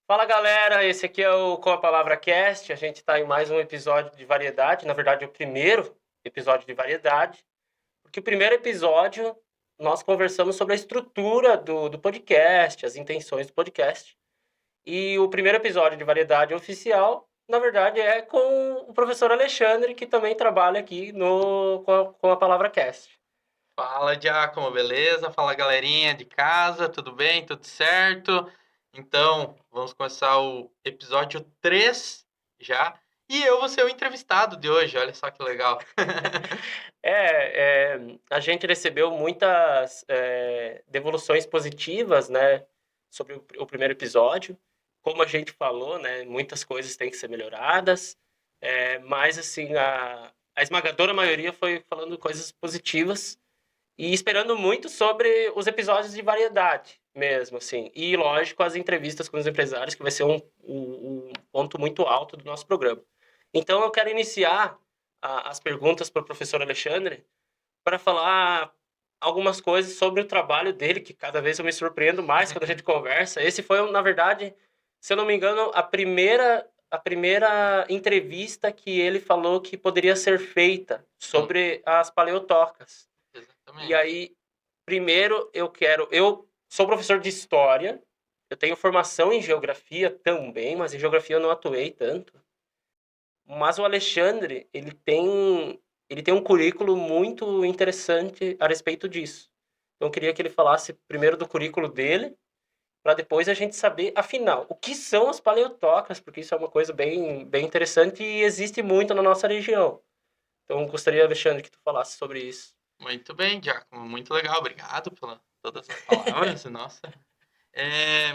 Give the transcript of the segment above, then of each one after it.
Fala galera, esse aqui é o Com a Palavra Cast. A gente está em mais um episódio de variedade, na verdade, o primeiro episódio de variedade, porque o primeiro episódio nós conversamos sobre a estrutura do podcast, as intenções do podcast. E o primeiro episódio de variedade oficial, na verdade, é com o professor Alexandre, que também trabalha aqui no com a Palavra Cast. Fala, Giacomo, beleza? Fala, galerinha de casa, tudo bem? Tudo certo? Então, vamos começar o episódio 3 já. E eu vou ser o entrevistado de hoje, olha só que legal. A gente recebeu muitas devoluções positivas, né, sobre o primeiro episódio. Como a gente falou, né, muitas coisas têm que ser melhoradas, mas assim a esmagadora maioria foi falando coisas positivas e esperando muito sobre os episódios de variedade mesmo, assim. E lógico as entrevistas com os empresários, que vai ser um ponto muito alto do nosso programa. Então eu quero iniciar as perguntas para o professor Alexandre para falar algumas coisas sobre o trabalho dele, que cada vez eu me surpreendo mais quando a gente conversa. Esse foi, na verdade, se eu não me engano, a primeira entrevista que ele falou que poderia ser feita Sim, sobre as paleotocas. E exatamente. aí, primeiro eu sou professor de história, eu tenho formação em geografia também, mas em geografia eu não atuei tanto. Mas o Alexandre, ele tem um currículo muito interessante a respeito disso. Então eu queria que ele falasse primeiro do currículo dele, para depois a gente saber, afinal, o que são as paleotocas, porque isso é uma coisa bem interessante e existe muito na nossa região. Então eu gostaria, Alexandre, que tu falasse sobre isso. Muito bem, Giacomo, muito legal. Obrigado por todas as palavras, nossa.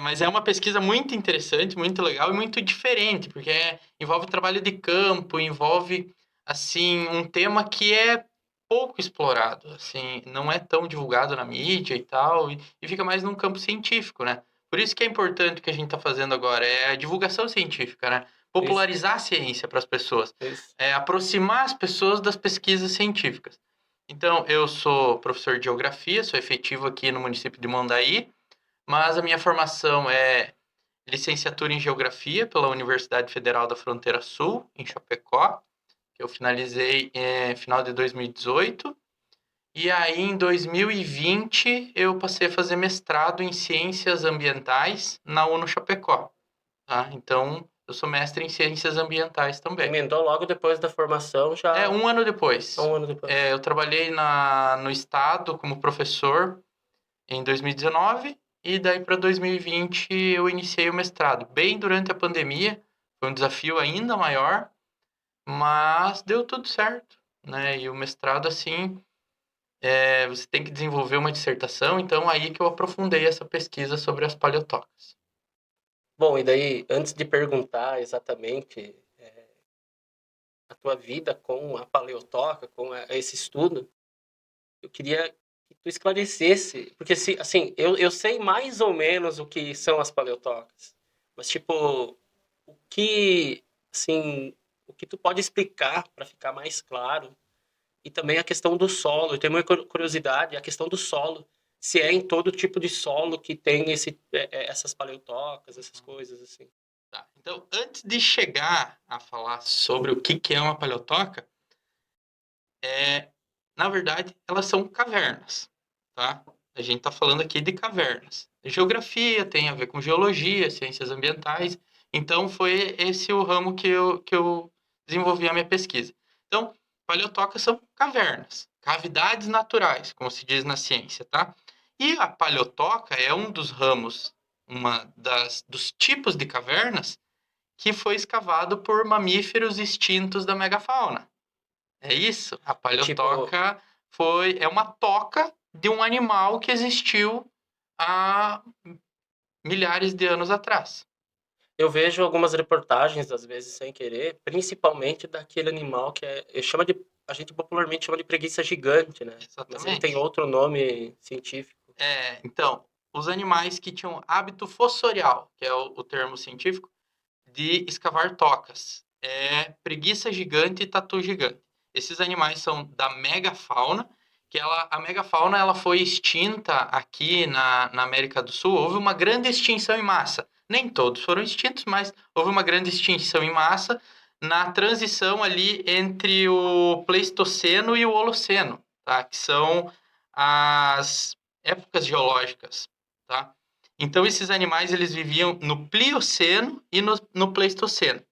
Mas é uma pesquisa muito interessante, muito legal e muito diferente, porque envolve trabalho de campo, envolve, assim, um tema que é pouco explorado, assim, não é tão divulgado na mídia e tal, e fica mais num campo científico, né? Por isso que é importante o que a gente está fazendo agora, é a divulgação científica, né? Isso, Popularizar a ciência para as pessoas, isso. aproximar as pessoas das pesquisas científicas. Então, eu sou professor de geografia, sou efetivo aqui no município de Mondaí, mas a minha formação é licenciatura em Geografia pela Universidade Federal da Fronteira Sul, em Chapecó, que eu finalizei em final de 2018. E aí, em 2020, eu passei a fazer mestrado em Ciências Ambientais na UNO Chapecó. Tá? Então, eu sou mestre em Ciências Ambientais também. Emendou logo depois da formação, já Um ano há depois. um ano depois. Eu trabalhei no Estado como professor em 2019 e daí para 2020 eu iniciei o mestrado, bem durante a pandemia. Foi um desafio ainda maior, mas deu tudo certo, né? E o mestrado, assim, você tem que desenvolver uma dissertação, então aí que eu aprofundei essa pesquisa sobre as paleotocas. Bom, e daí, antes de perguntar exatamente a tua vida com a paleotoca, com esse estudo, eu queria que tu esclarecesse, porque se, assim, eu sei mais ou menos o que são as paleotocas, mas tipo, o que, assim, o que tu pode explicar para ficar mais claro. E também a questão do solo. Eu tenho uma curiosidade, a questão do solo. Se é em todo tipo de solo que tem essas paleotocas, essas coisas assim. Tá. Então, antes de chegar a falar sobre o que é uma paleotoca, na verdade, elas são cavernas, tá? A gente está falando aqui de cavernas. Geografia tem a ver com geologia, ciências ambientais. Então, foi esse o ramo que eu desenvolvi a minha pesquisa. Então, paleotocas são cavernas, cavidades naturais, como se diz na ciência, tá? E a paleotoca é um dos ramos, dos tipos de cavernas que foi escavado por mamíferos extintos da megafauna. É isso. A Tipo, paleotoca é uma toca de um animal que existiu há milhares de anos atrás. eu vejo algumas reportagens, às vezes sem querer, principalmente daquele animal que a gente popularmente chama de preguiça gigante, né? Mas ele tem Exatamente. outro nome científico. Então, os animais que tinham hábito fossorial, que é o termo científico, de escavar tocas. Preguiça gigante e tatu gigante. Esses animais são da megafauna, a megafauna ela foi extinta aqui na América do Sul. Houve uma grande extinção em massa. Nem todos foram extintos, mas houve uma grande extinção em massa na transição ali entre o Pleistoceno e o Holoceno, tá? Que são as épocas geológicas, tá? Então, esses animais, eles viviam no Plioceno e no Pleistoceno.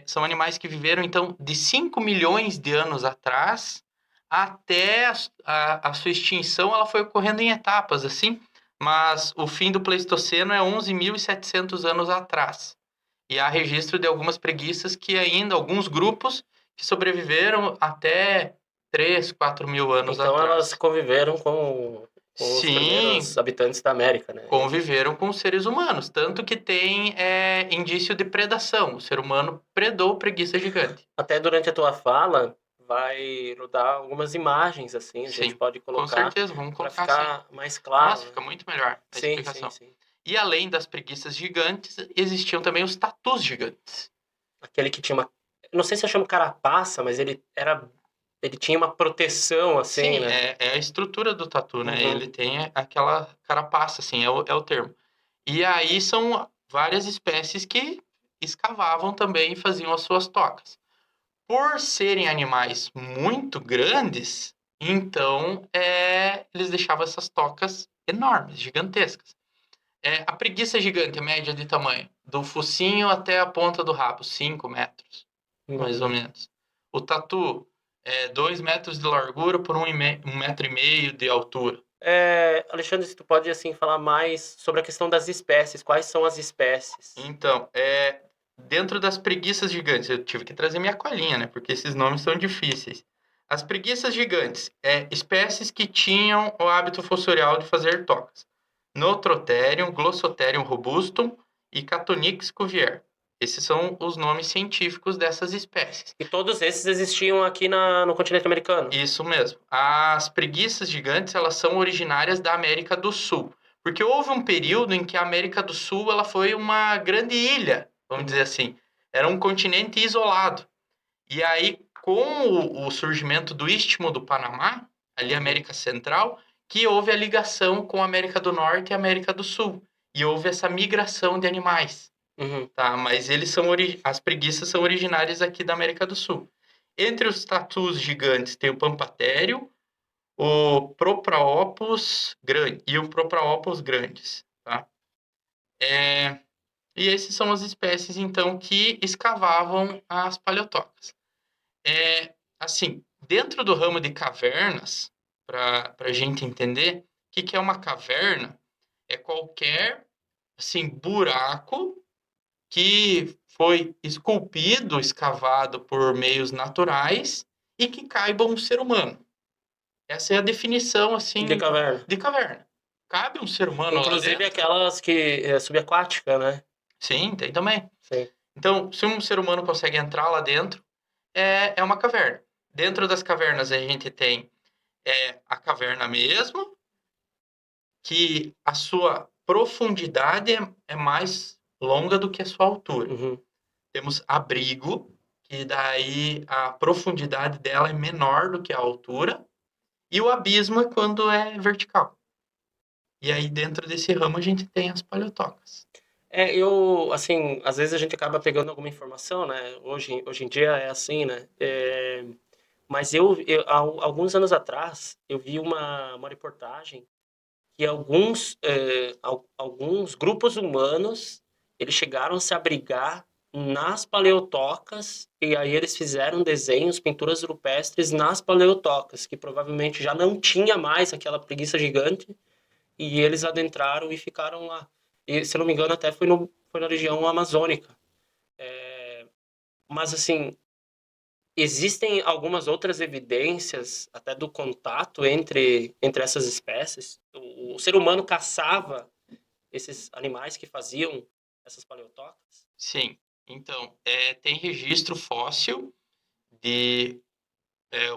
São animais que viveram, então, de 5 milhões de anos atrás até a sua extinção, ela foi ocorrendo em etapas, assim, mas o fim do Pleistoceno é 11.700 anos atrás. E há registro de algumas preguiças que ainda, alguns grupos que sobreviveram até 3, 4 mil anos Então atrás. elas conviveram com os Sim, primeiros habitantes da América, né? conviveram com os seres humanos, tanto que tem indício de predação. O ser humano predou preguiça gigante. Até durante a tua fala vai rodar algumas imagens assim, a gente Sim, pode com colocar certeza, vamos para colocar assim. ficar mais claro, Nossa, né? fica muito melhor a Sim, sim, explicação. sim. E além das preguiças gigantes, existiam também os tatus gigantes. Aquele que tinha uma, não sei se eu chamo carapaça, mas ele tinha uma proteção assim, Sim, né? é a estrutura do tatu, né? Uhum. Ele tem aquela carapaça, assim, é o termo. E aí são várias espécies que escavavam também e faziam as suas tocas. Por serem animais muito grandes, então eles deixavam essas tocas enormes, gigantescas. A preguiça gigante, a média de tamanho, do focinho até a ponta do rabo, 5 metros, mais ou Uhum. menos. O tatu 2 metros de largura por 1,5 metro de altura. Alexandre, se tu pode assim falar mais sobre a questão das espécies, quais são as espécies? Então, dentro das preguiças gigantes, eu tive que trazer minha colinha, né? Porque esses nomes são difíceis. As preguiças gigantes, espécies que tinham o hábito fossorial de fazer tocas. Notrotherium, Glossotherium robustum e Catonix cuvier. Esses são os nomes científicos dessas espécies. E todos esses existiam aqui no continente americano? Isso mesmo. As preguiças gigantes, elas são originárias da América do Sul. Porque houve um período em que a América do Sul ela foi uma grande ilha, vamos dizer assim. Era um continente isolado. E aí, com o surgimento do Istmo do Panamá, ali América Central, que houve a ligação com a América do Norte e a América do Sul. E houve essa migração de animais. Uhum. Tá? Mas as preguiças são originárias aqui da América do Sul. Entre os tatus gigantes tem o Pampathério, o Propraopus grande e o Propraopus grandes, tá? E esses são as espécies então que escavavam as paleotocas. Assim, dentro do ramo de cavernas, para a gente entender, o que é uma caverna? É qualquer assim buraco que foi esculpido, escavado por meios naturais e que caiba um ser humano. Essa é a definição, De assim, caverna. de caverna. Cabe um ser humano lá Inclusive dentro? aquelas que subaquática, né? Sim, tem também. Sim. Então, se um ser humano consegue entrar lá dentro, é uma caverna. Dentro das cavernas a gente tem a caverna mesmo, que a sua profundidade é mais longa do que a sua altura. Uhum. Temos abrigo, que daí a profundidade dela é menor do que a altura, e o abismo é quando é vertical. E aí dentro desse ramo a gente tem as paleotocas. Assim, às vezes a gente acaba pegando alguma informação, né? Hoje em dia é assim, né? Mas há alguns anos atrás, eu vi uma reportagem que alguns grupos humanos, eles chegaram a se abrigar nas paleotocas, e aí eles fizeram desenhos, pinturas rupestres nas paleotocas, que provavelmente já não tinha mais aquela preguiça gigante, e eles adentraram e ficaram lá. E, se eu não me engano, até foi na região amazônica. Mas, assim, existem algumas outras evidências, até do contato entre essas espécies. O ser humano caçava esses animais que faziam essas paleotocas? Sim. Então, tem registro fóssil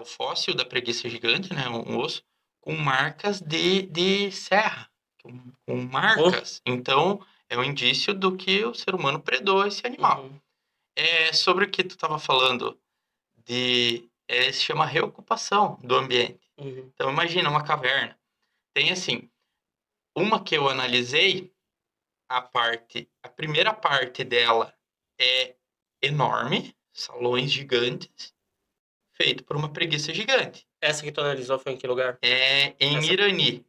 o fóssil da preguiça gigante, né, um osso, com marcas de serra, com Oh, marcas. Então, é um indício do que o ser humano predou esse animal. uhum, Sobre o que tu estava falando, se chama reocupação do ambiente. uhum, Então, imagina uma caverna. Tem assim, uma que eu analisei, a primeira parte dela é enorme, salões gigantes, feito por uma preguiça gigante. Essa que tu analisou foi em que lugar? É em Essa- Irani.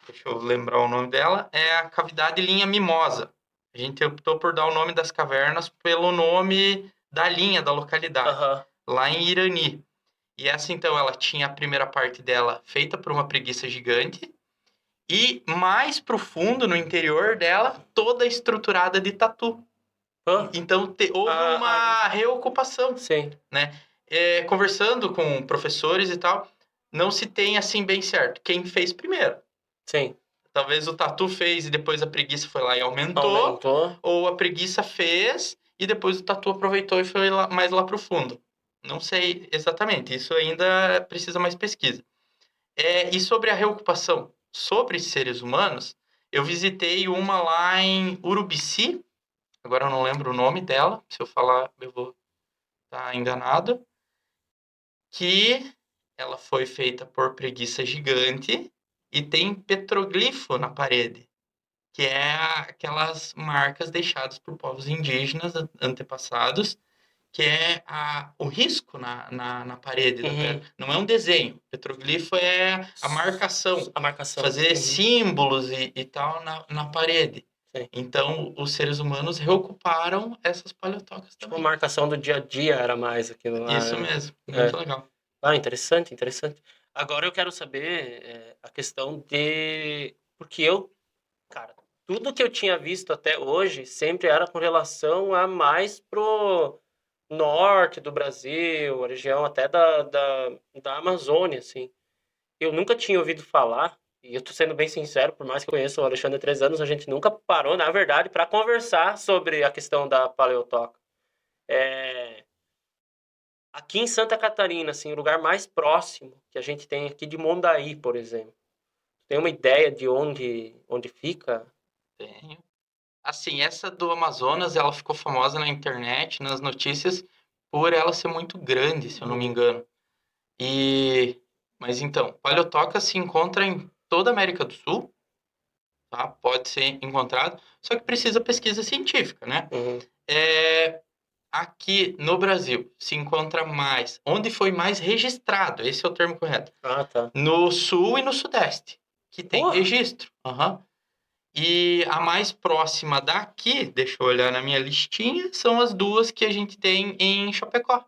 Deixa eu lembrar o nome dela. É a cavidade linha mimosa. A gente optou por dar o nome das cavernas pelo nome da linha, da localidade, Aham. lá em Irani. E essa, então, ela tinha a primeira parte dela feita por uma preguiça gigante e mais profundo, no interior dela, toda estruturada de tatu. Hã? Então, houve uma reocupação, Sim, né? Conversando com professores e tal, não se tem assim bem certo quem fez primeiro. sim. Talvez o tatu fez e depois a preguiça foi lá e aumentou, Aumentou. ou a preguiça fez e depois o tatu aproveitou e foi mais lá pro fundo. Não sei exatamente, isso ainda precisa mais pesquisa. E sobre a reocupação sobre seres humanos, eu visitei uma lá em Urubici, agora eu não lembro o nome dela, se eu falar eu vou estar enganado, que ela foi feita por preguiça gigante e tem petroglifo na parede, que é aquelas marcas deixadas por povos indígenas antepassados, que é o risco na parede da pedra. Uhum. Não é um desenho. Petroglifo é a marcação, A marcação. fazer Uhum. símbolos e tal na parede. Sim. Então, os seres humanos reocuparam essas paleotocas Tipo, a também. marcação do dia a dia era mais aquilo lá, Isso né? mesmo, muito É. legal. Ah, interessante, interessante. Agora eu quero saber a questão de... Porque eu, cara, tudo que eu tinha visto até hoje sempre era com relação a mais pro norte do Brasil, a região até da Amazônia, assim. Eu nunca tinha ouvido falar, e eu tô sendo bem sincero, por mais que eu conheça o Alexandre há 3 anos, a gente nunca parou, na verdade, para conversar sobre a questão da paleotoca. É, aqui em Santa Catarina, assim, o lugar mais próximo que a gente tem aqui de Mondaí, por exemplo. Tem uma ideia de onde fica? Tenho. Assim, essa do Amazonas, ela ficou famosa na internet, nas notícias, por ela ser muito grande, se eu não me engano. Mas então, paleotoca se encontra em toda a América do Sul, tá? Pode ser encontrado, só que precisa pesquisa científica, né? Uhum. Aqui no Brasil se encontra mais, onde foi mais registrado, esse é o termo correto, Ah, tá. no Sul e no Sudeste, que tem Porra! registro. Aham. E a mais próxima daqui, deixa eu olhar na minha listinha, são as duas que a gente tem em Chapecó.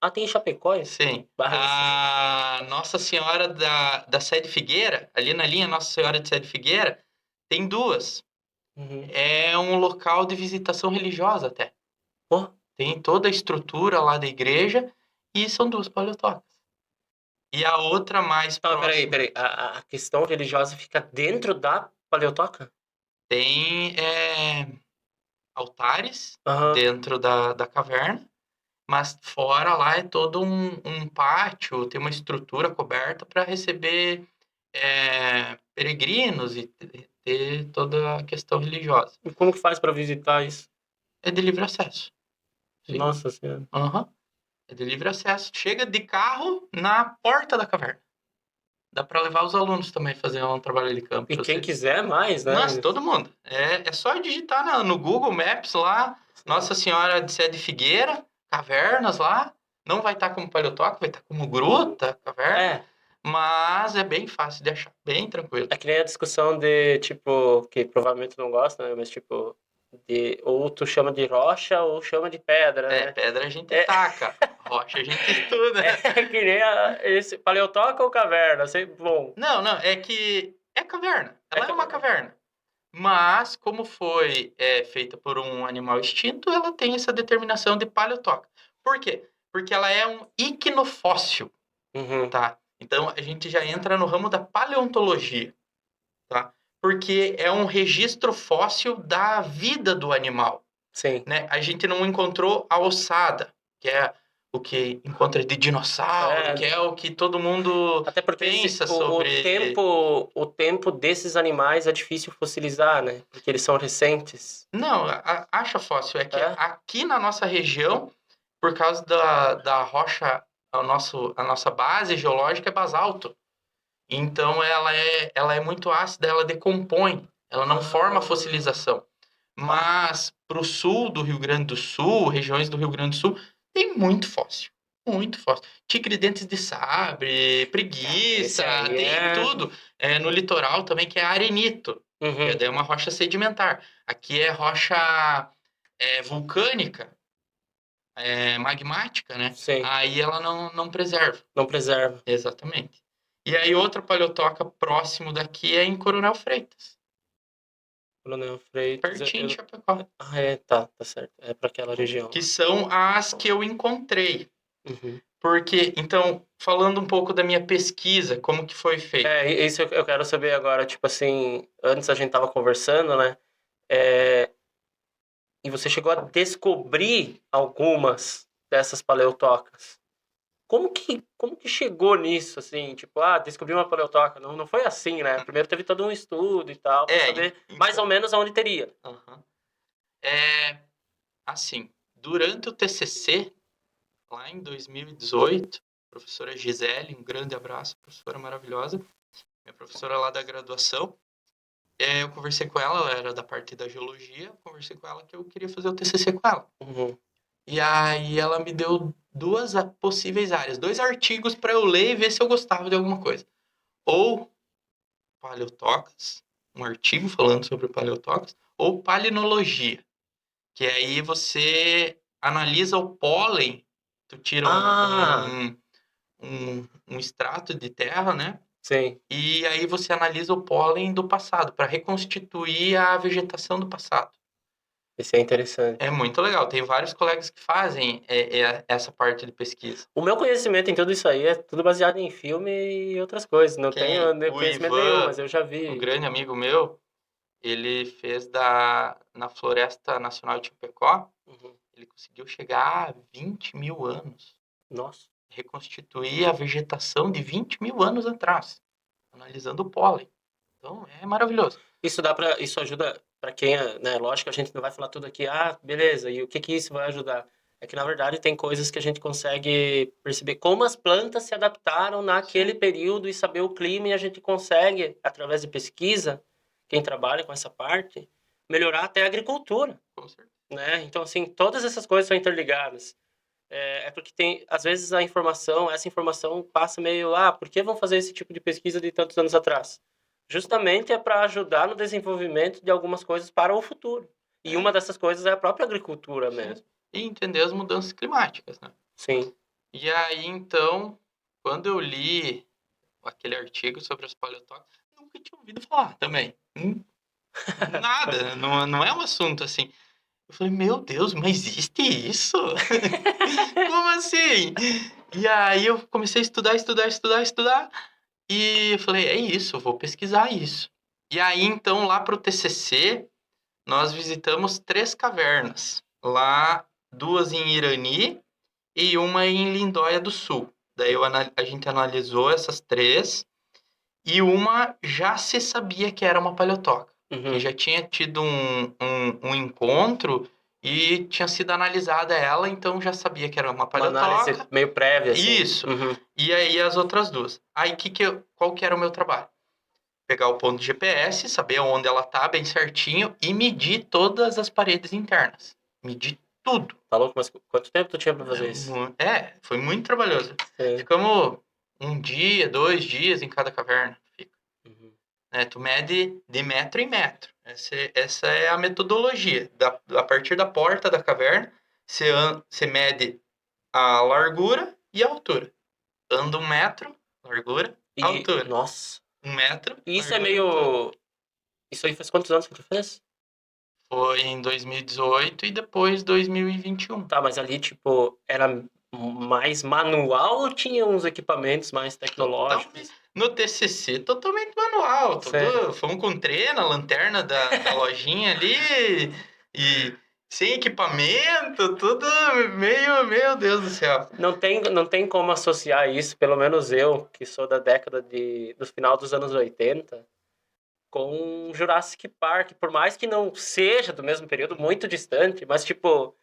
Ah, tem em Chapecó isso? Sim. Barra. A Nossa Senhora da Sé de Figueira, ali na linha Nossa Senhora de Sé de Figueira, tem duas. Uhum. É um local de visitação religiosa até. Porra. Tem toda a estrutura lá da igreja e são duas paleotocas. E a outra mais Tá, peraí, próxima peraí. A questão religiosa fica dentro da paleotoca? tem altares Aham. dentro da caverna. Mas fora lá é todo um pátio, tem uma estrutura coberta para receber peregrinos e ter toda a questão religiosa. E como que faz para visitar isso? É de livre acesso. Sim. Nossa Senhora. Aham. É de livre acesso. Chega de carro na porta da caverna. Dá para levar os alunos também fazer um trabalho de campo. E quem Você. quiser mais, Nossa, né? todo mundo. É só digitar no Google Maps lá, Nossa Senhora de Sé de Figueira, cavernas lá. Não vai estar como paleotoca, vai estar como gruta, caverna. É, Mas é bem fácil de achar, bem tranquilo. é que nem a discussão de, tipo, que provavelmente não gosta, né? Mas, tipo, ou tu chama de rocha ou chama de pedra, né? Pedra a gente É, taca, rocha a gente estuda. é que nem esse paleotoca ou caverna? Bom, Não, é que é caverna. Ela é uma caverna. caverna. Mas, como foi feita por um animal extinto, ela tem essa determinação de paleotoca. Por quê? Porque ela é um iquinofóssil, Uhum, tá? Então, a gente já entra no ramo da paleontologia, tá? Porque é um registro fóssil da vida do animal, sim. né? A gente não encontrou a ossada, que é o que encontra de dinossauro, que É, é o que todo mundo até porque pensa o sobre. tempo desses animais é difícil fossilizar, né? Porque eles são recentes. Não, acha fóssil. É que É? aqui na nossa região, por causa da rocha, a nossa base geológica é basalto. Então ela é muito ácida, ela decompõe. Ela não forma fossilização. Mas pro sul do Rio Grande do Sul, regiões do Rio Grande do Sul, tem muito fóssil. Muito fóssil. Tigre dentes de sabre, Esse preguiça, aí tem tudo. No litoral também, que é arenito. Que daí é uma rocha sedimentar. Aqui é rocha vulcânica, magmática, né? Sim, Aí ela não preserva. não preserva. Exatamente. E aí outra paleotoca próximo daqui é em Coronel Freitas. Coronel Freitas. Pertinho de Chapecó. Tá certo. É para aquela região. Que são as que eu encontrei. Uhum. Porque, então, falando um pouco da minha pesquisa, como que foi feito? Isso eu quero saber agora, tipo assim, antes a gente tava conversando, né? E você chegou a descobrir algumas dessas paleotocas. Como que chegou nisso, assim? Tipo, descobri uma paleotoca. Não foi assim, né? Primeiro teve todo um estudo e tal, pra saber mais ou menos aonde teria. Uhum. Assim, durante o TCC, lá em 2018, a professora Gisele, um grande abraço, professora maravilhosa, minha professora lá da graduação, eu conversei com ela era da parte da geologia, conversei com ela que eu queria fazer o TCC com ela. Uhum. E aí ela me deu 2 possíveis áreas, 2 artigos para eu ler e ver se eu gostava de alguma coisa. Ou paleotocas, um artigo falando sobre paleotocas, ou palinologia, que aí você analisa o pólen, tu tira um extrato de terra, né? Sim. E aí você analisa o pólen do passado, para reconstituir a vegetação do passado. Esse é interessante. É muito legal. Tem vários colegas que fazem essa parte de pesquisa. O meu conhecimento em tudo isso aí é tudo baseado em filme e outras coisas. Não tenho O conhecimento Ivan, nenhum, mas eu já um vi. grande amigo meu, ele fez na Floresta Nacional de Chapecó, Uhum. ele conseguiu chegar a 20 mil anos. Nossa. Reconstituir a vegetação de 20 mil anos atrás, analisando o pólen. Então, é maravilhoso. Isso ajuda para quem, né? Lógico que a gente não vai falar tudo aqui, beleza, e o que isso vai ajudar? É que, na verdade, tem coisas que a gente consegue perceber como as plantas se adaptaram naquele período e saber o clima, e a gente consegue, através de pesquisa, quem trabalha com essa parte, melhorar até a agricultura. Com certeza. Né? Então, assim, todas essas coisas são interligadas. Porque às vezes, essa informação passa meio, por que vão fazer esse tipo de pesquisa de tantos anos atrás? Justamente é para ajudar no desenvolvimento de algumas coisas para o futuro. E uma dessas coisas é a própria agricultura mesmo. E entender as mudanças climáticas, né? Sim. E aí, então, quando eu li aquele artigo sobre as paleotóxicas, nunca tinha ouvido falar também. Nada, não é um assunto assim. Eu falei, meu Deus, mas existe isso? Como assim? E aí eu comecei a estudar. E eu falei, é isso, vou pesquisar isso. E aí, então, lá pro TCC, nós visitamos 3 cavernas. Lá, 2 em Irani e uma em Lindóia do Sul. Daí a gente analisou essas 3 e uma já se sabia que era uma paleotoca. Que já tinha tido um encontro e tinha sido analisada ela, então já sabia que era uma Uma paleotoca. análise meio prévia, assim. Isso. E aí as outras 2. Aí qual que era o meu trabalho? Pegar o ponto de GPS, saber onde ela tá bem certinho e medir todas as paredes internas. Medir tudo. Tá louco? Mas quanto tempo tu tinha pra fazer isso? Foi muito trabalhoso. Sim. Ficamos 1 dia, 2 dias em cada caverna. Tu mede de metro em metro. Essa é a metodologia. A partir da porta da caverna, você mede a largura e a altura. Anda 1 metro, largura, altura. Nossa. 1 metro. E isso é meio... Isso aí faz quantos anos que tu fez? Foi em 2018 e depois 2021. Tá, mas ali, tipo, era mais manual ou tinha uns equipamentos mais tecnológicos? No TCC, totalmente manual. Fomos com treina, lanterna da lojinha ali e sem equipamento, tudo meio, meu Deus do céu. Não tem como associar isso, pelo menos eu, que sou da década do final dos anos 80, com Jurassic Park, por mais que não seja do mesmo período, muito distante, mas, tipo,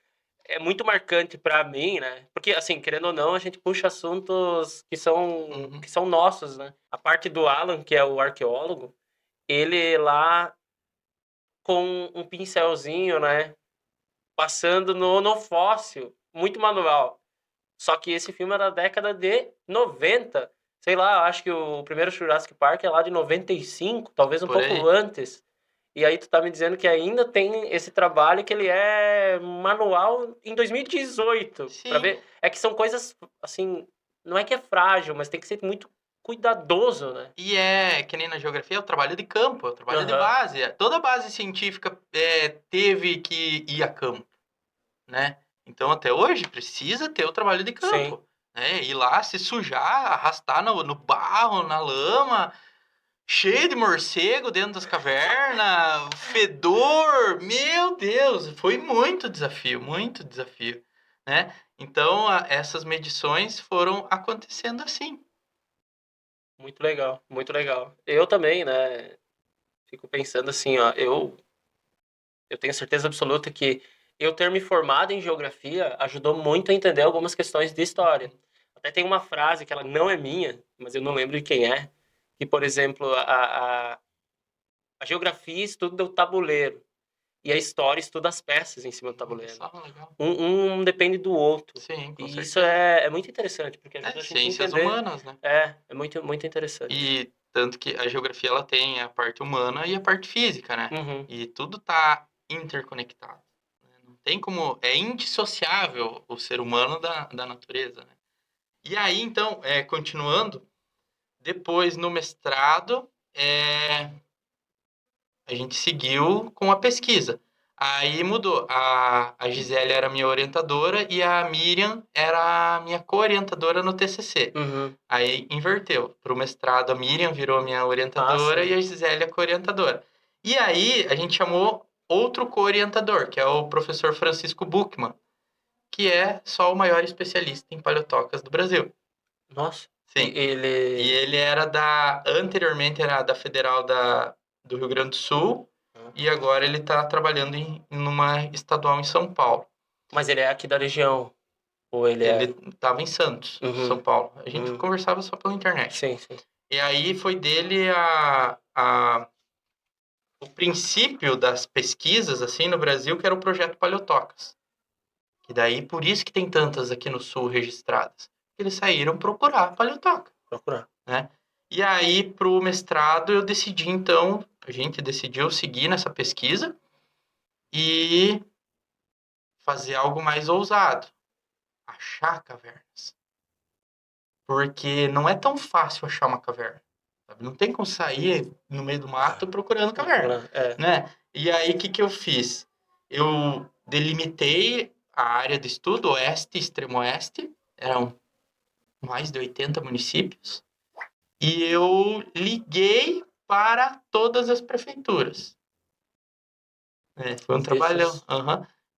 é muito marcante pra mim, né? Porque, assim, querendo ou não, a gente puxa assuntos que são nossos, né? A parte do Alan, que é o arqueólogo, ele lá com um pincelzinho, né? Passando no fóssil, muito manual. Só que esse filme é da década de 90. Sei lá, acho que o primeiro Jurassic Park é lá de 95, talvez um Por pouco aí. antes. E aí tu tá me dizendo que ainda tem esse trabalho que ele é manual em 2018, para Sim. ver. É que são coisas assim, não é que é frágil, mas tem que ser muito cuidadoso, né? E é que nem na geografia, é o trabalho de campo, é o trabalho de Aham. base. Toda base científica teve que ir a campo, né? Então, até hoje, precisa ter o trabalho de Sim. campo. Né? Ir lá, se sujar, arrastar no barro, na lama, cheio de morcego dentro das cavernas, fedor. Meu Deus, foi muito desafio, né? Então, essas medições foram acontecendo assim. Muito legal, muito legal. Eu também, né? Fico pensando assim, ó, eu tenho certeza absoluta que eu ter me formado em geografia ajudou muito a entender algumas questões de história. Até tem uma frase que ela não é minha, mas eu não lembro de quem é, que, por exemplo, a geografia estuda o tabuleiro e a história estuda as peças em cima do Olha tabuleiro. só, legal. Um depende do outro. Sim, com E isso certeza. é muito interessante, porque É, ajuda a gente a ciências entender. humanas, né? É muito, muito interessante. E tanto que a geografia ela tem a parte humana e a parte física, né? Uhum. E tudo tá interconectado. Né? Não tem como. É indissociável o ser humano da natureza, né? E aí, então, continuando, depois no mestrado, a gente seguiu com a pesquisa. Aí mudou. A Gisele era minha orientadora e a Miriam era a minha co-orientadora no TCC. Uhum. Aí inverteu. Para o mestrado, a Miriam virou minha Ah, orientadora e sim. a Gisele a co-orientadora. E aí a gente chamou outro co-orientador, que é o professor Francisco Buchmann, que é só o maior especialista em paleotocas do Brasil. Nossa. E Sim. E ele. ele era anteriormente era da Federal do Rio Grande do Sul, e agora ele está trabalhando em numa estadual em São Paulo. Mas ele é aqui da região. Ou ele Ele é. estava em Santos, São Uhum. Paulo. A gente Uhum. conversava só pela internet. Sim, sim. E aí foi dele o princípio das pesquisas assim no Brasil, que era o projeto Paleotocas. E daí por isso que tem tantas aqui no sul registradas. Eles saíram procurar paleotoca, Procurar. né? E aí pro mestrado eu decidi então, a gente decidiu seguir nessa pesquisa e fazer algo mais ousado, achar cavernas. Porque não é tão fácil achar uma caverna. Sabe? Não tem como sair no meio do mato procurando caverna, Procurar. É. né? E aí, o que, que eu fiz? Eu delimitei a área de estudo, oeste e extremo oeste, eram mais de 80 municípios, e eu liguei para todas as prefeituras. Foi um trabalhão, Desses.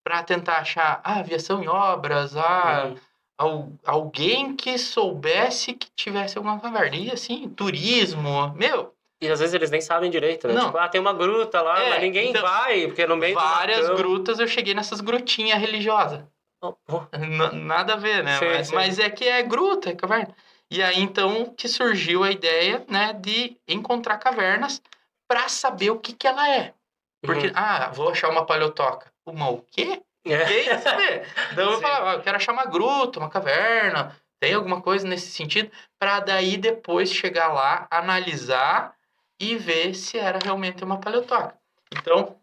para tentar achar aviação em obras, Uhum. alguém que soubesse que tivesse alguma caverna. E assim, turismo, meu, E às vezes eles nem sabem direito, né? Tipo, não. ah, tem uma gruta lá, mas ninguém Então, vai, porque é no meio do várias matão. grutas eu cheguei nessas grutinhas religiosas. Oh, oh. Nada a ver, né? Sei, sei. Mas é que é gruta, é caverna. E aí, então, que surgiu a ideia, né, de encontrar cavernas para saber o que que ela é. Porque, Uhum. vou achar uma paleotoca. Uma o quê? É. Quem quer saber? Então eu Sim. falava, eu quero achar uma gruta, uma caverna, tem alguma coisa nesse sentido, para daí depois chegar lá, analisar e ver se era realmente uma paleotoca. Então,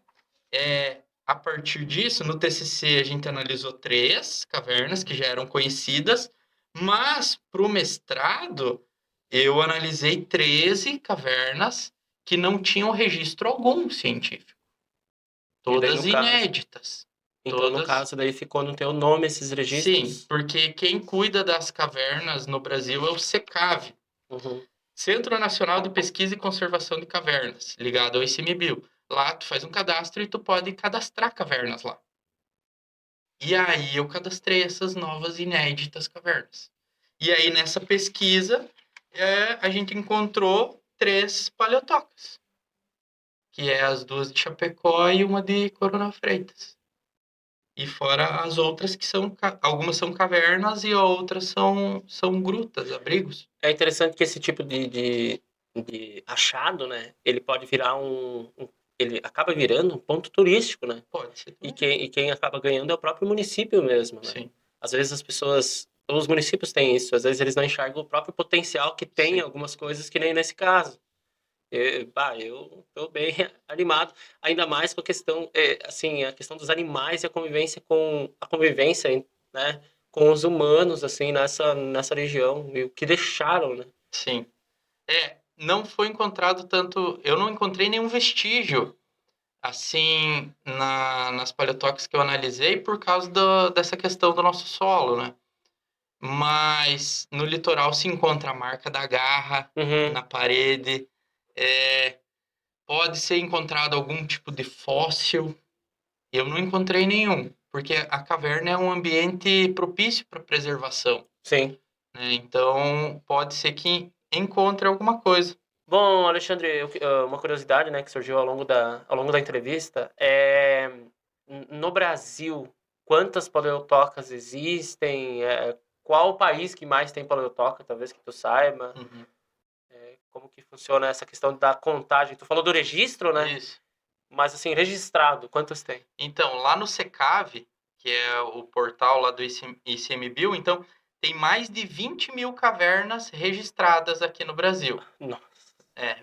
a partir disso, no TCC a gente analisou 3 cavernas que já eram conhecidas, mas para o mestrado eu analisei 13 cavernas que não tinham registro algum científico. E daí, Todas no caso. inéditas. Então, no Todas. caso, daí ficou no teu nome esses Sim, registros? porque quem cuida das cavernas no Brasil é o SECAV, Uhum. Centro Nacional de Pesquisa e Conservação de Cavernas, ligado ao ICMBio. Lá tu faz um cadastro e tu pode cadastrar cavernas lá. E aí eu cadastrei essas novas inéditas cavernas. E aí nessa pesquisa a gente encontrou 3 paleotocas, que é as 2 de Chapecó e uma de Coronel Freitas. E fora as outras que são, algumas são cavernas e outras são grutas, abrigos. É interessante que esse tipo de achado, né? Ele pode virar ele acaba virando um ponto turístico, né? Pode ser E também. quem acaba ganhando é o próprio município mesmo, né? Sim, Às vezes os municípios têm isso, às vezes eles não enxergam o próprio potencial que tem em sim. algumas coisas, que nem nesse caso. Eu tô bem animado, ainda mais com a questão, assim, a questão dos animais e a convivência, né, com os humanos, assim, nessa região, e o que deixaram, né? Sim. Não foi encontrado tanto. Eu não encontrei nenhum vestígio assim nas paleotóxicas que eu analisei por causa dessa questão do nosso solo, né? Mas no litoral se encontra a marca da garra Uhum, na parede. É, pode ser encontrado algum tipo de fóssil. Eu não encontrei nenhum, porque a caverna é um ambiente propício para preservação, sim. né? Então pode ser que encontre alguma coisa. Bom, Alexandre, uma curiosidade, né, que surgiu ao longo da entrevista no Brasil, quantas paleotocas existem? Qual o país que mais tem paleotoca, talvez que tu saiba? Uhum. Como que funciona essa questão da contagem? Tu falou do registro, né? Isso. Mas assim, registrado, quantas tem? Então, lá no Secave, que é o portal lá do ICMBio, então tem mais de 20 mil cavernas registradas aqui no Brasil. Nossa.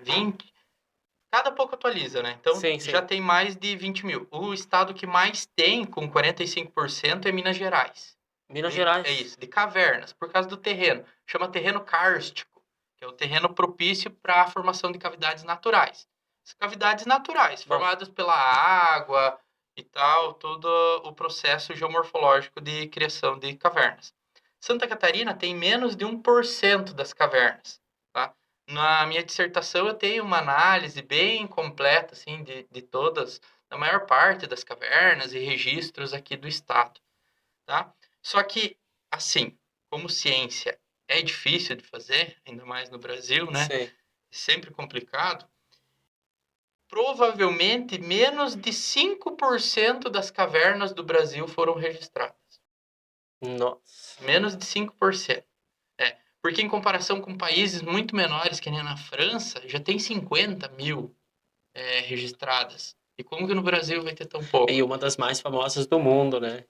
20. Cada pouco atualiza, né? Então Sim, já sim. tem mais de 20 mil. O estado que mais tem, com 45%, é Minas Gerais. Minas É Gerais. isso, de cavernas, por causa do terreno. Chama terreno kárstico, que é o terreno propício para a formação de cavidades naturais. As cavidades naturais, Bom, formadas pela água e tal, todo o processo geomorfológico de criação de cavernas. Santa Catarina tem menos de 1% das cavernas, tá? Na minha dissertação eu tenho uma análise bem completa, assim, de todas, da maior parte das cavernas e registros aqui do estado, tá? Só que, assim, como ciência é difícil de fazer, ainda mais no Brasil, né? sim. Sempre complicado. Provavelmente menos de 5% das cavernas do Brasil foram registradas. Nossa. Menos de 5%. Porque em comparação com países muito menores, que nem na França, já tem 50 mil registradas. E como que no Brasil vai ter tão E pouco? uma das mais famosas do mundo, né?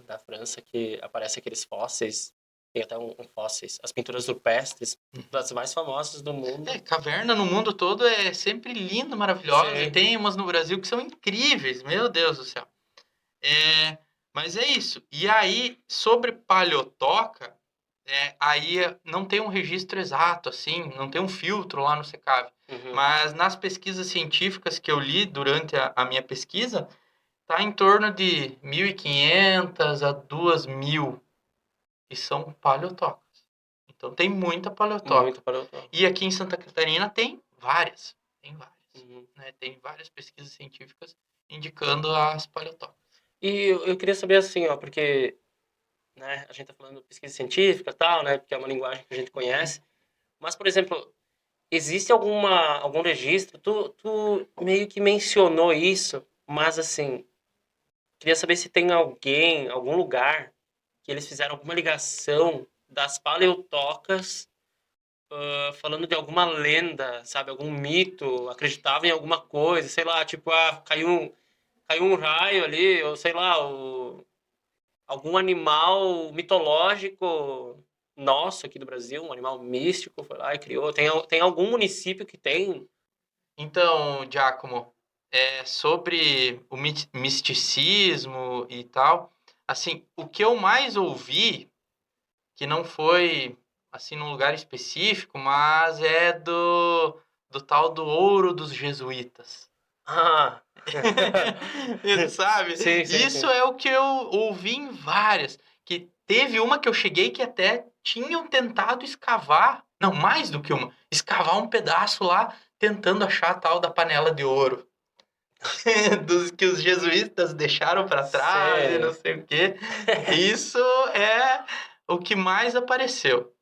Da França, que aparece aqueles fósseis, tem até fósseis, as pinturas rupestres, das mais famosas do mundo. Caverna no mundo todo é sempre linda, maravilhosa. E Sim. tem umas no Brasil que são incríveis, meu Deus do céu. Mas é isso. E aí, sobre paleotoca, aí não tem um registro exato, assim, não tem um filtro lá no SECAV. Uhum. Mas nas pesquisas científicas que eu li durante a minha pesquisa, está em torno de 1.500 a 2.000 que são paleotocas. Então tem muita paleotoca. Muito paleontológico. E aqui em Santa Catarina tem várias. Tem várias. Uhum. Né? Tem várias pesquisas científicas indicando as paleotocas. E eu queria saber assim, ó, porque, né, a gente tá falando de pesquisa científica e tal, né, porque é uma linguagem que a gente conhece. Mas, por exemplo, existe algum registro? Tu meio que mencionou isso, mas assim, queria saber se tem algum lugar que eles fizeram alguma ligação das paleotocas, falando de alguma lenda, sabe, algum mito, acreditava em alguma coisa, sei lá, tipo, caiu um raio ali, ou sei lá, algum animal mitológico nosso aqui do Brasil, um animal místico, foi lá e criou. Tem algum município que tem? Então, Giacomo, sobre o misticismo e tal, assim, o que eu mais ouvi, que não foi assim num lugar específico, mas é do tal do ouro dos jesuítas. Ah, Sabe? sim, sim, Isso sim. é o que eu ouvi em várias. Que teve uma que eu cheguei que até tinham tentado escavar, não, mais do que uma, escavar um pedaço lá, tentando achar a tal da panela de ouro. Dos que os jesuítas deixaram para trás e não Sério. sei o quê. Isso é o que mais apareceu.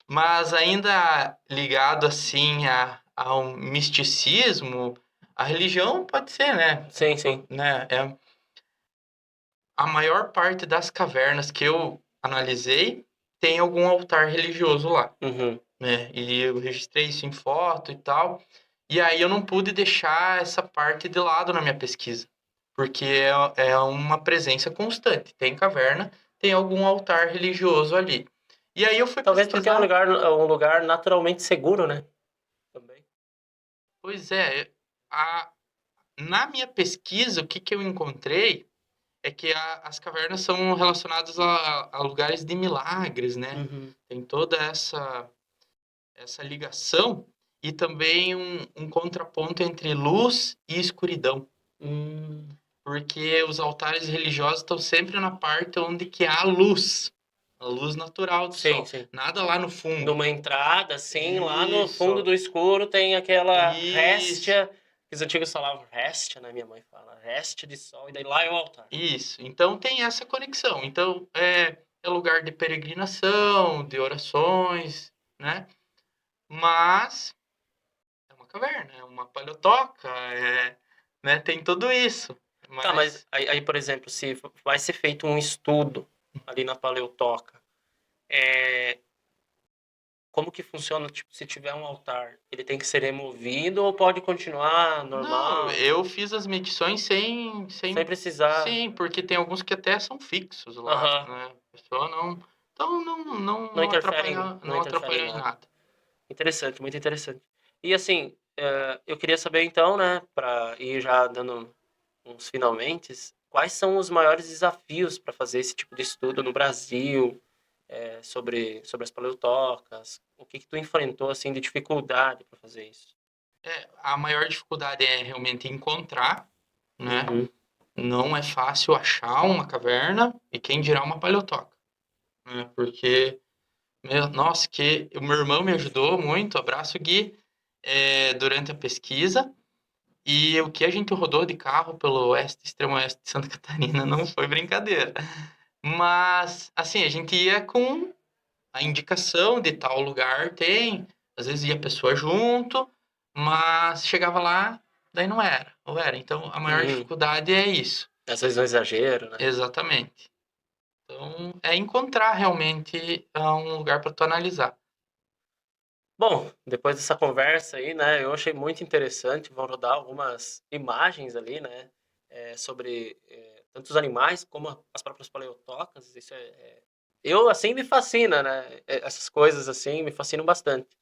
Mas ainda ligado assim a um misticismo, a religião pode ser, né? Sim, sim. Né? A maior parte das cavernas que eu analisei tem algum altar religioso lá, Uhum. né? E eu registrei isso em foto e tal. E aí eu não pude deixar essa parte de lado na minha pesquisa, porque é uma presença constante. Tem caverna, tem algum altar religioso ali. E aí eu fui Talvez porque é pesquisar. um lugar naturalmente seguro, né? Também. Pois é, na minha pesquisa, o que, que eu encontrei é que as cavernas são relacionadas a lugares de milagres, né? Uhum. Tem toda essa ligação e também um contraponto entre luz e escuridão. Hum. Porque os altares religiosos estão sempre na parte onde que há luz, a luz natural do Sim, sol. sim. Nada lá no fundo. Numa entrada, assim, lá no fundo Isso, do escuro tem aquela isso, réstia, que os antigos falavam réstia, né? Minha mãe fala, réstia de sol, e daí lá é o altar. isso. Então tem essa conexão. Então é lugar de peregrinação, de orações, né? Mas é uma caverna, é uma palhotoca, né? Tem tudo isso. Tá, mas Mas aí, por exemplo, se vai ser feito um estudo ali na paleotoca, é, como que funciona, tipo, se tiver um altar? Ele tem que ser removido ou pode continuar não, normal? eu fiz as medições Sem precisar. sim, porque tem alguns que até são fixos lá, Aham. né? A pessoa não, então Não não interferem, não não interfere em atrapalhar em nada. nada. Interessante, muito interessante. E assim, eu queria saber então, né, para ir já dando uns finalmentes, quais são os maiores desafios para fazer esse tipo de estudo no Brasil, sobre as paleotocas? O que que tu enfrentou assim de dificuldade para fazer isso? A maior dificuldade é realmente encontrar, né? Uhum. Não é fácil achar uma caverna e quem dirá uma palhotoca, né? Porque, nossa, que o meu irmão me ajudou muito, abraço Gui, durante a pesquisa. E o que a gente rodou de carro pelo oeste, extremo oeste de Santa Catarina, não foi brincadeira. Mas, assim, a gente ia com a indicação de tal lugar, tem. Às vezes ia a pessoa junto, mas chegava lá, daí não era. Ou era. Então, a maior Uhum. dificuldade é isso. Às vezes é um exagero, né? Exatamente. Então, é encontrar realmente um lugar para tu analisar. Bom, depois dessa conversa aí, né, eu achei muito interessante. Vão rodar algumas imagens ali, né, sobre tanto os animais como as próprias paleotocas. Isso eu assim me fascina, né? Essas coisas assim me fascinam bastante.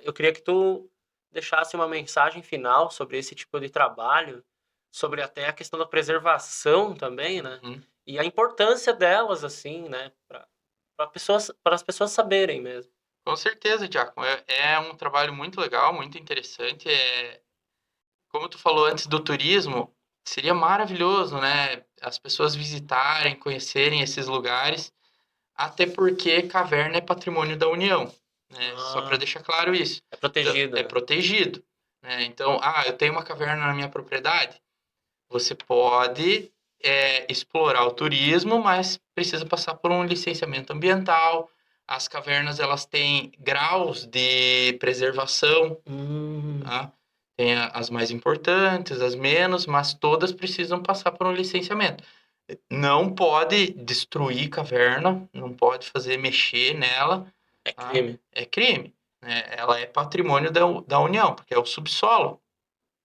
Eu queria que tu deixasse uma mensagem final sobre esse tipo de trabalho, sobre até a questão da preservação também, né? Uhum. E a importância delas, assim, né, para as pessoas saberem mesmo. Com certeza, Giacomo. É um trabalho muito legal, muito interessante. Como tu falou antes do turismo, seria maravilhoso, né? As pessoas visitarem, conhecerem esses lugares, até porque caverna é patrimônio da União, né? Só para Ah, deixar claro isso. é Então, protegido, é né? protegido, né? Então, eu tenho uma caverna na minha propriedade. Você pode explorar o turismo, mas precisa passar por um licenciamento ambiental. As cavernas elas têm graus de preservação, Hum, tá? Tem as mais importantes, as menos, mas todas precisam passar por um licenciamento. Não pode destruir caverna, não pode fazer mexer nela, é tá? crime. É crime, né? Ela é patrimônio da União, porque é o subsolo,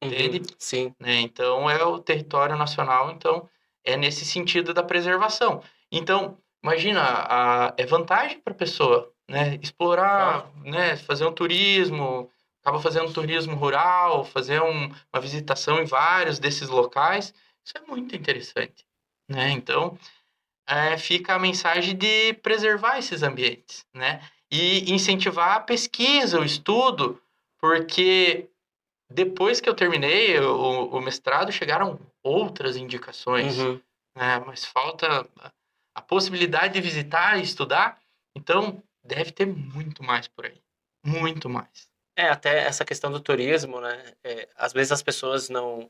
Uhum, entende? sim. Né? Então é o território nacional, então é nesse sentido da preservação. Então, imagina, é vantagem para a pessoa, né? Claro. Explorar, né? Fazer um turismo, acaba fazendo um turismo rural, fazer uma visitação em vários desses locais, isso é muito interessante, né? Então, fica a mensagem de preservar esses ambientes, né? E incentivar a pesquisa, o estudo, porque depois que eu terminei o mestrado, chegaram outras indicações, Uhum. né? Mas falta a possibilidade de visitar e estudar, então deve ter muito mais por aí. Muito mais. Até essa questão do turismo, né? Às vezes as pessoas não.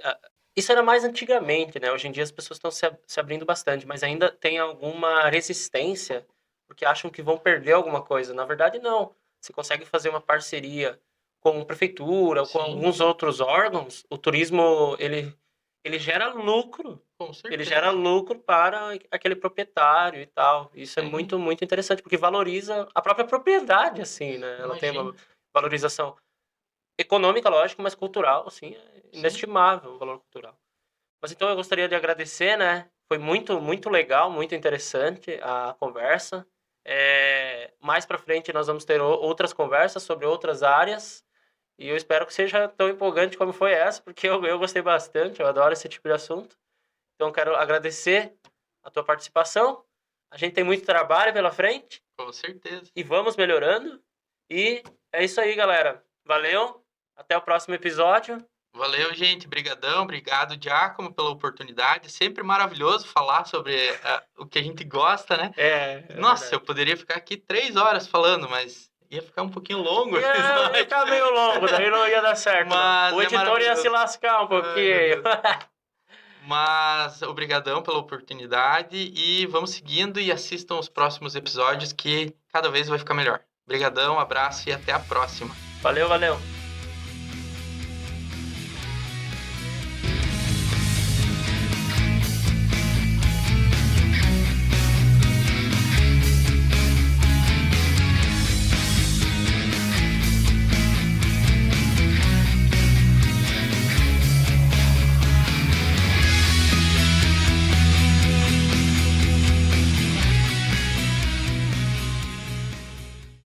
ah, Isso era mais antigamente, né? Hoje em dia as pessoas estão se abrindo bastante, mas ainda tem alguma resistência porque acham que vão perder alguma coisa. Na verdade, não. Você consegue fazer uma parceria com a prefeitura ou com Sim, alguns outros órgãos. O turismo, ele gera lucro. com Ele gera certeza. lucro para aquele proprietário e tal. Isso é Sim, muito, muito interessante, porque valoriza a própria propriedade, assim, né? Ela tem uma imagina. valorização. econômica, lógico, mas cultural, assim, é inestimável o valor cultural. Mas então eu gostaria de agradecer, né? Foi muito, muito legal, muito interessante a conversa. Mais para frente nós vamos ter outras conversas sobre outras áreas e eu espero que seja tão empolgante como foi essa, porque eu gostei bastante, eu adoro esse tipo de assunto. Então quero agradecer a tua participação. A gente tem muito trabalho pela frente Com certeza. e vamos melhorando. E é isso aí, galera. Valeu, até o próximo episódio. Valeu, gente. Brigadão. Obrigado, Giacomo, pela oportunidade. Sempre maravilhoso falar sobre o que a gente gosta, né? Nossa, Verdade. eu poderia ficar aqui 3 horas falando, mas ia ficar um pouquinho longo o Ia episódio. ficar meio longo, daí não ia dar certo. Mas O é editor ia maravilhoso. se lascar um Ai, meu pouquinho. Deus. Mas obrigadão pela oportunidade e vamos seguindo e assistam os próximos episódios que cada vez vai ficar melhor. Obrigadão, abraço e até a próxima. Valeu, valeu.